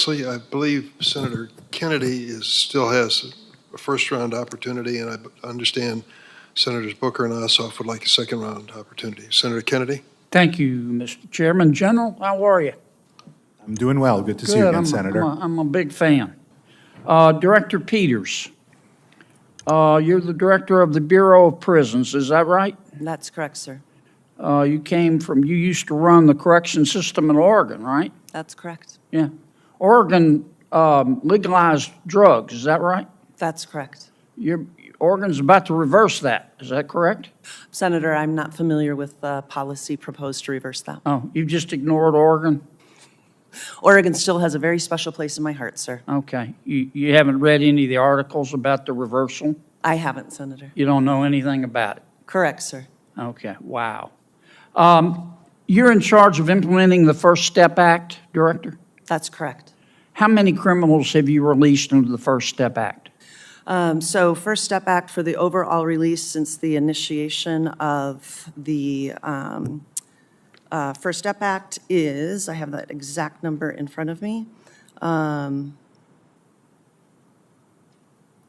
Leslie. I believe Senator Kennedy still has a first-round opportunity, and I understand Senators Booker and Ossoff would like a second-round opportunity. Senator Kennedy? Thank you, Mr. Chairman. General, how are you? I'm doing well. Good to see you again, Senator. I'm a big fan. Director Peters, you're the director of the Bureau of Prisons, is that right? That's correct, sir. You used to run the correction system in Oregon, right? That's correct. Yeah. Oregon legalized drugs, is that right? That's correct. Oregon's about to reverse that, is that correct? Senator, I'm not familiar with the policy proposed to reverse that. Oh, you just ignored Oregon? Oregon still has a very special place in my heart, sir. Okay. You haven't read any of the articles about the reversal? I haven't, Senator. You don't know anything about it? Correct, sir. Okay, wow. You're in charge of implementing the First Step Act, Director? That's correct. How many criminals have you released under the First Step Act? So First Step Act for the overall release since the initiation of the First Step Act is, I have that exact number in front of me.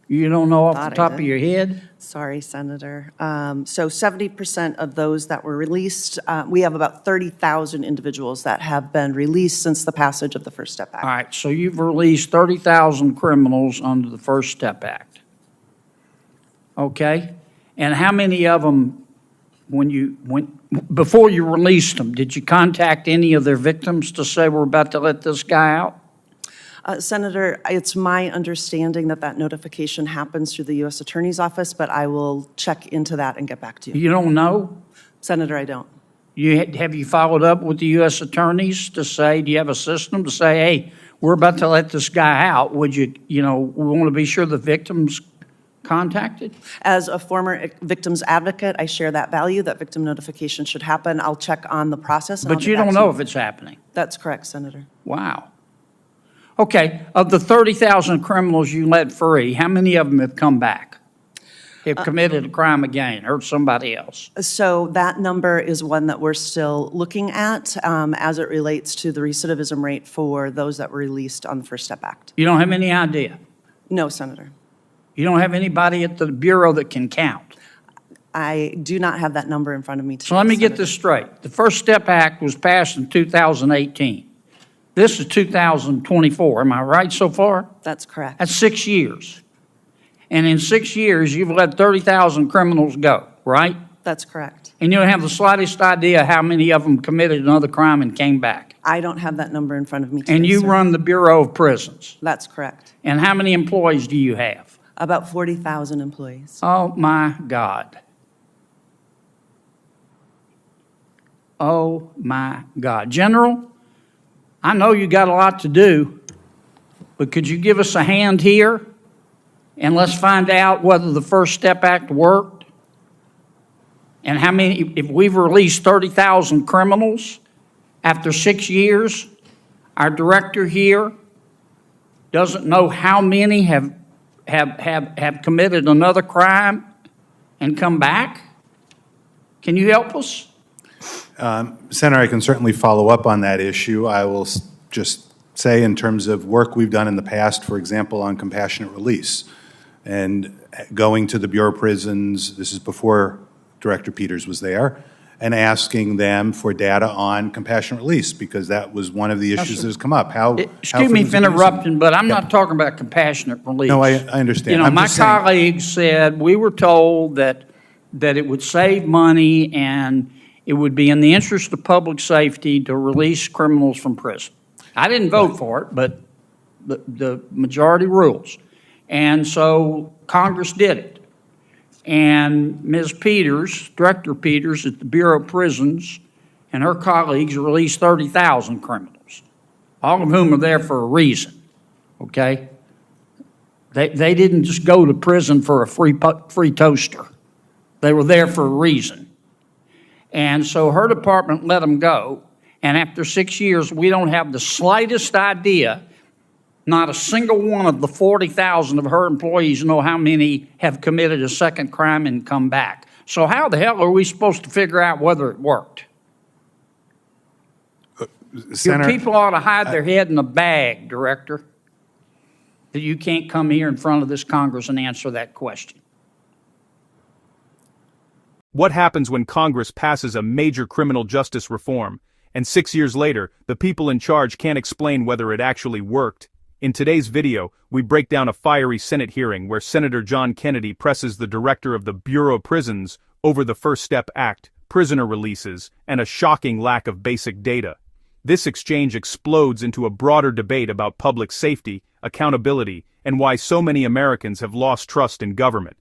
You don't know off Thought the I top did. of your head? Sorry, Senator. So 70% of those that were released, we have about 30,000 individuals that have been released since the passage of the First Step Act. All right, so you've released 30,000 criminals under the First Step Act. Okay? And how many of them, before you released them, did you contact any of their victims to say we're about to let this guy out? Senator, it's my understanding that that notification happens through the U.S. Attorney's Office, but I will check into that and get back to you. You don't know? Senator, I don't. Have you followed up with the U.S. attorneys to say, do you have a system to say, hey, we're about to let this guy out? Would we want to be sure the victim's contacted? As a former victim's advocate, I share that value, that victim notification should happen. I'll check on the process. And I'll But get you back don't to know if it's happening? That's correct, Senator. Wow. Okay, of the 30,000 criminals you let free, how many of them have come back? Have committed a crime again, hurt somebody else? So that number is one that we're still looking at as it relates to the recidivism rate for those that were released on the First Step Act. You don't have any idea? No, Senator. You don't have anybody at the Bureau that can count? I do not have that number in front of me today, So let me get Senator. this straight. The First Step Act was passed in 2018. This is 2024, am I right so far? That's correct. That's 6 years. And in 6 years, you've let 30,000 criminals go, right? That's correct. And you don't have the slightest idea how many of them committed another crime and came back. I don't have that number in front of me today, And you sir. run the Bureau of Prisons. That's correct. And how many employees do you have? About 40,000 employees. Oh, my God. Oh, my God. General, I know you got a lot to do, but could you give us a hand here? And let's find out whether the First Step Act worked. And how many, if we've released 30,000 criminals after 6 years, our director here doesn't know how many have committed another crime and come back? Can you help us? Senator, I can certainly follow up on that issue. I will just say in terms of work we've done in the past, for example, on compassionate release, and going to the Bureau of Prisons, this is before Director Peters was there, and asking them for data on compassionate release, because that was one of the issues that has come up. Excuse me for interrupting, but I'm not talking about compassionate release. No, I understand. You know, I'm my just saying- colleagues said, we were told that it would save money and it would be in the interest of public safety to release criminals from prison. I didn't vote for it, but the majority rules. And so Congress did it. And Ms. Peters, Director Peters at the Bureau of Prisons, and her colleagues released 30,000 criminals, all of whom are there for a reason, okay? They didn't just go to prison for a free toaster. They were there for a reason. And so her department let them go, and after 6 years, we don't have the slightest idea. Not a single one of the 40,000 of her employees know how many have committed a second crime and come back. So how the hell are we supposed to figure out whether it worked? Your Senator, people ought to hide their head in a bag, Director, that you can't come here in front of this Congress and answer that question. What happens when Congress passes a major criminal justice reform, and 6 years later, the people in charge can't explain whether it actually worked? In today's video, we break down a fiery Senate hearing where Senator John Kennedy presses the director of the Bureau of Prisons over the First Step Act, prisoner releases, and a shocking lack of basic data. This exchange explodes into a broader debate about public safety, accountability, and why so many Americans have lost trust in government.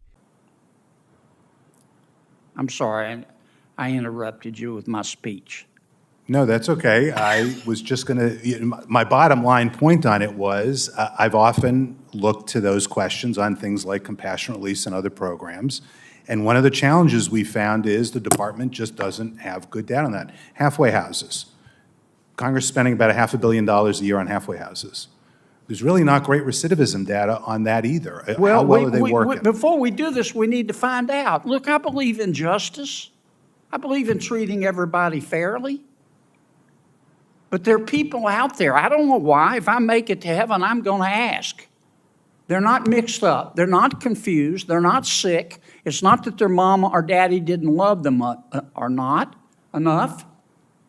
I'm sorry, I interrupted you with my speech. no, that's okay. I was just going to, my bottom line point on it was, I've often looked to those questions on things like compassionate release and other programs. And one of the challenges we found is the department just doesn't have good data on that. Halfway houses. Congress is spending about $500 million a year on halfway houses. There's really not great recidivism data on that either. How well are they working? Before we do this, we need to find out. Look, I believe in justice. I believe in treating everybody fairly. But there are people out there, I don't know why, if I make it to heaven, I'm going to ask. They're not mixed up. They're not confused. They're not sick. It's not that their mama or daddy didn't love them or not enough.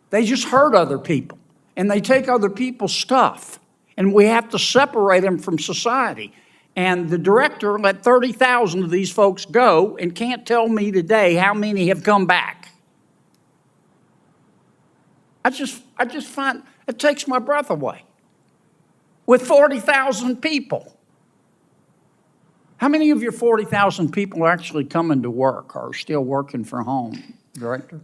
They just hurt other people, and they take other people's stuff. And we have to separate them from society. And the director let 30,000 of these folks go and can't tell me today how many have come back. I just find it takes my breath away. With 40,000 people. How many of your 40,000 people are actually coming to work or are still working from home, Director?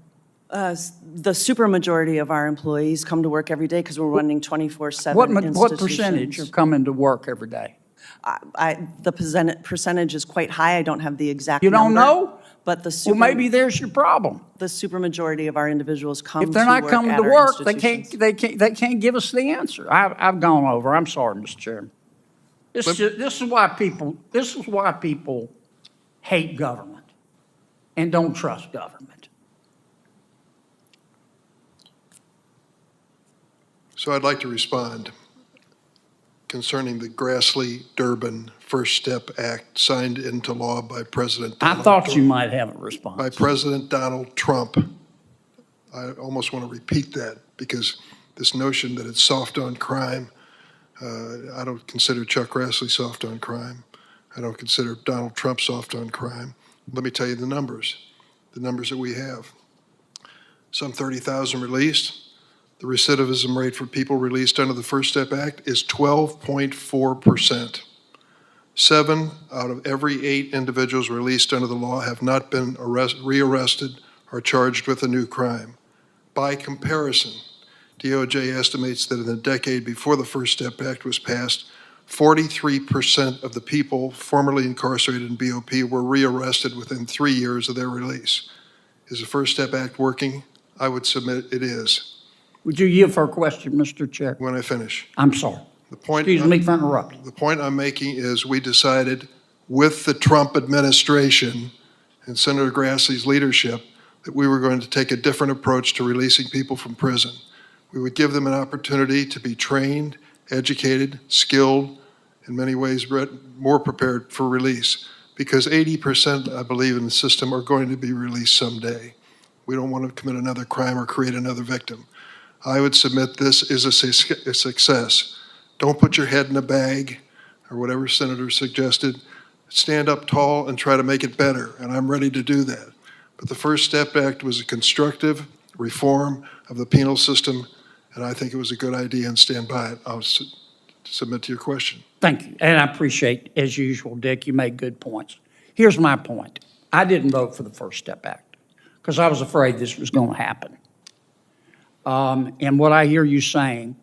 The supermajority of our employees come to work every day because we're running 24/7 What percentage are coming to work every day? The percentage is quite high. I don't have the exact You number. don't know? But Well, maybe there's your problem. the supermajority of our individuals come If they're to not work coming at to our work, they institutions. can't give us the answer. I've gone over. I'm sorry, Mr. Chairman. This is why people hate government and don't trust government. So I'd like to respond concerning the Grassley-Durbin First Step Act signed into law by President I Donald thought Trump. you might have a By response. President Donald Trump. I almost want to repeat that because this notion that it's soft on crime, I don't consider Chuck Grassley soft on crime. I don't consider Donald Trump soft on crime. Let me tell you the numbers that we have. Some 30,000 released. The recidivism rate for people released under the First Step Act is 12.4%. 7 out of every 8 individuals released under the law have not been rearrested or charged with a new crime. By comparison, DOJ estimates that in the decade before the First Step Act was passed, 43% of the people formerly incarcerated in BOP were rearrested within 3 years of their release. Is the First Step Act working? I would submit it is. Would you yield for a question, Mr. Chair? When I finish. I'm sorry. The point, Excuse me for interrupting. the point I'm making is we decided with the Trump administration and Senator Grassley's leadership that we were going to take a different approach to releasing people from prison. We would give them an opportunity to be trained, educated, skilled, in many ways more prepared for release, because 80%, I believe, in the system are going to be released someday. We don't want to commit another crime or create another victim. I would submit this is a success. Don't put your head in a bag, or whatever Senator suggested. Stand up tall and try to make it better, and I'm ready to do that. But the First Step Act was a constructive reform of the penal system, and I think it was a good idea and stand by it. I'll submit to your question. Thank you. And I appreciate, as usual, Dick, you made good points. Here's my point. I didn't vote for the First Step Act because I was afraid this was going to happen. And what I hear you saying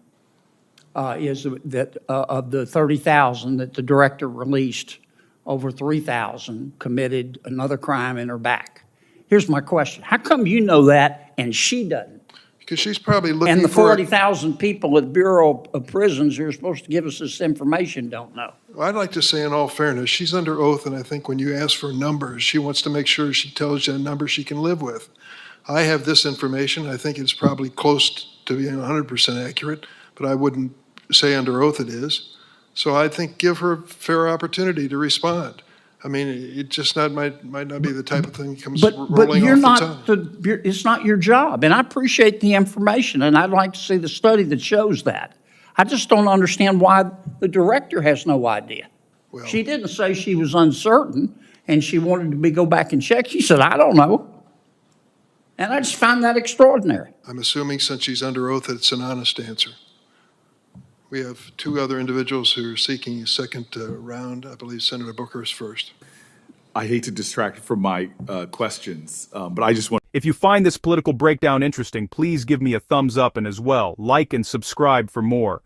is that of the 30,000 that the director released, over 3,000 committed another crime and are back. Here's my question. How come you know that and she doesn't? Because she's probably looking And the for 40,000 people at the Bureau of Prisons who are supposed to give us this information don't know? Well, I'd like to say in all fairness, she's under oath, and I think when you ask for numbers, she wants to make sure she tells you a number she can live with. I have this information. I think it's probably close to be 100% accurate, but I wouldn't say under oath it is. So I think give her a fair opportunity to respond. I mean, it just might not be the type of thing that comes But rolling you're off the not, tongue. it's not your job, and I appreciate the information, and I'd like to see the study that shows that. I just don't understand why the director has no idea. Well- She didn't say she was uncertain, and she wanted to go back and check. She said, I don't know. And I just find that extraordinary. I'm assuming since she's under oath, that it's an honest answer. We have two other individuals who are seeking a second round. I believe Senator Booker is first. I hate to distract from my questions, but I just want. If you find this political breakdown interesting, please give me a thumbs up and as well, like and subscribe for more.